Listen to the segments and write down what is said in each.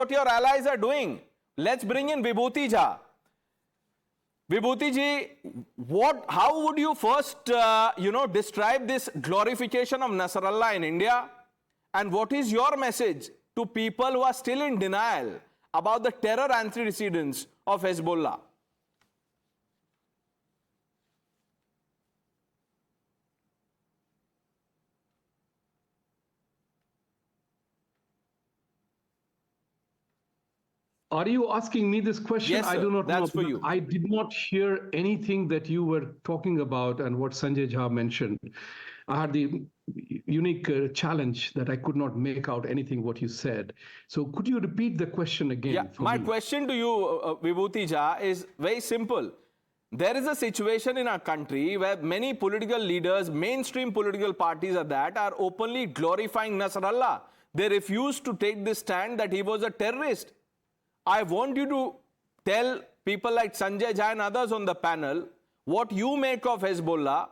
what your allies are doing. Let's bring in Vibhuti Jha. Vibhuti ji, how would you first, describe this glorification of Nasrallah in India? And what is your message to people who are still in denial about the terror antecedents of Hezbollah? Are you asking me this question? Yes, sir. I do not That's know. for you. I did not hear anything that you were talking about and what Sanjay Jha mentioned. I had the unique challenge that I could not make out anything what you said. So could you repeat the question again? Yeah, my question to you, Vibhuti Jha, is very simple. There is a situation in our country where many political leaders, mainstream political parties are openly glorifying Nasrallah. They refuse to take this stand that he was a terrorist. I want you to tell people like Sanjay Jha and others on the panel what you make of Hezbollah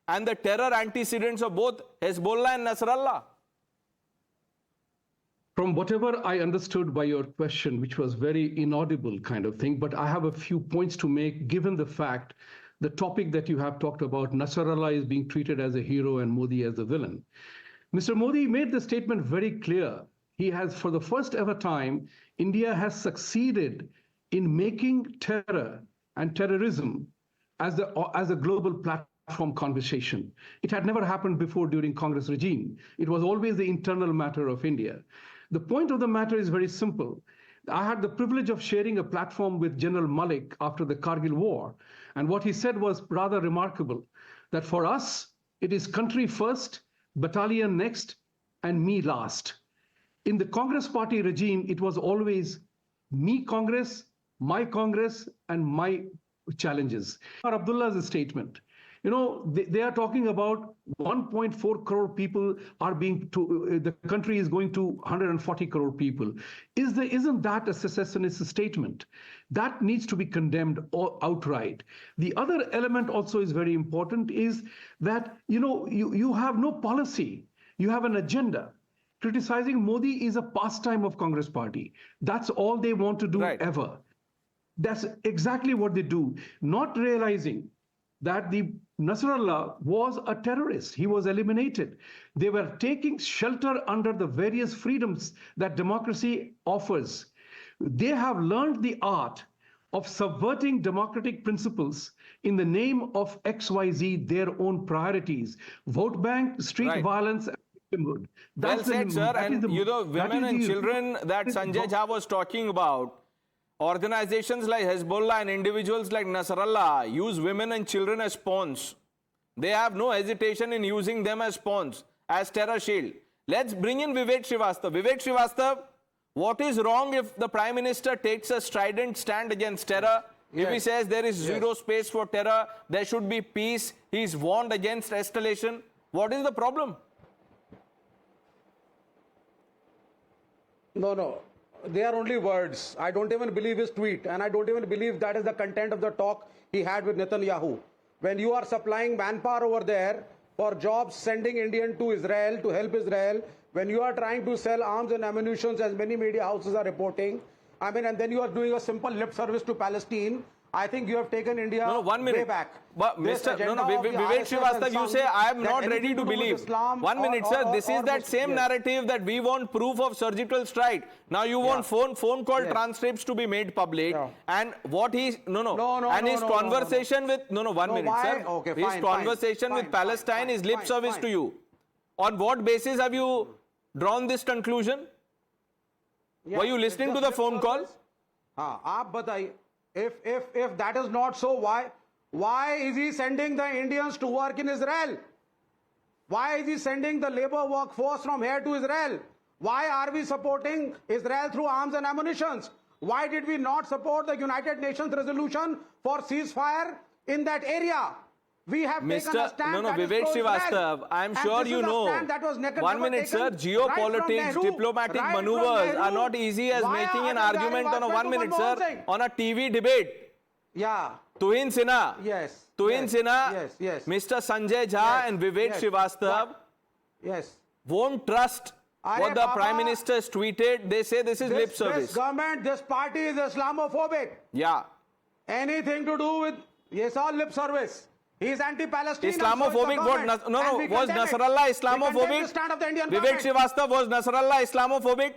and the terror antecedents of both Hezbollah and Nasrallah. From whatever I understood by your question, which was very inaudible kind of thing, but I have a few points to make given the fact, the topic that you have talked about, Nasrallah is being treated as a hero and Modi as a villain. Mr. Modi made the statement very clear. He has, for the first ever time, India has succeeded in making terror and terrorism as a global platform conversation. It had never happened before during Congress regime. It was always the internal matter of India. The point of the matter is very simple. I had the privilege of sharing a platform with General Malik after the Kargil war. And what he said was rather remarkable, that for us, it is country first, battalion next, and me last. In the Congress party regime, it was always me Congress, and my challenges. Abdullah's statement. You know, they are talking about 1.4 crore people are the country is going to 140 crore people. Isn't that a secessionist statement? That needs to be condemned outright. The other element also is very important is that, you have no policy. You have an agenda. Criticizing Modi is a pastime of Congress party. That's all they want to do ever. That's exactly what they do, not realizing that the Nasrallah was a terrorist. He was eliminated. They were taking shelter under the various freedoms that democracy offers. They have learned the art of subverting democratic principles in the name of XYZ, their own priorities, vote bank, street violence, well said, sir. And women and children that Sanjay Jha was talking about, organizations like Hezbollah and individuals like Nasrallah use women and children as pawns. They have no hesitation in using them as pawns, as terror shield. Let's bring in Vivek Srivastava. Vivek Srivastava, what is wrong if the Prime Minister takes a strident stand against terror? Yes. If he says there is zero space for terror, there should be peace, he's warned against escalation. What is the problem? No. They are only words. I don't even believe his tweet, and I don't even believe that is the content of the talk he had with Netanyahu. When you are supplying manpower over there for jobs, sending Indian to Israel to help Israel, when you are trying to sell arms and ammunition, as many media houses are reporting, and then you are doing a simple lip service to Palestine, I think you have taken India way back. But Vivek Srivastava, you say I am not ready to believe. Islam 1 minute, sir. This is that same narrative that we want proof of surgical strike. Now you want phone call transcripts to be made public. And what his conversation with 1 minute, sir. Okay, his conversation with Palestine is lip service to you. On what basis have you drawn this conclusion? Were you listening to the phone call? आप बताइए. If that is not so, why is he sending the Indians to work in Israel? Why is he sending the labor workforce from here to Israel? Why are we supporting Israel through arms and ammunition? Why did we not support the United Nations resolution for ceasefire in that area? We have taken a stand Vivek Srivastava, I am sure you know. 1 minute, sir. Geopolitics, diplomatic maneuvers are not easy as making an argument on a 1 minute, sir, on a TV debate. Yeah. Tuhin Sinha. Yes. Tuhin Sinha. Yes. Mr. Sanjay Jha and Vivek Srivastava won't trust what the Prime Minister's tweeted, they say this is lip service. This government, this party is Islamophobic. Yeah. Anything to do with, yes, all lip service. He is anti-Palestine. Islamophobic, was Nasrallah Islamophobic? The stand of the Indian Vivek Srivastava, was Nasrallah Islamophobic?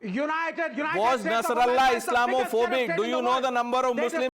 United Was States of Nasrallah America is the biggest Islamophobic? terrorist Do in you the know world. the number of They Muslims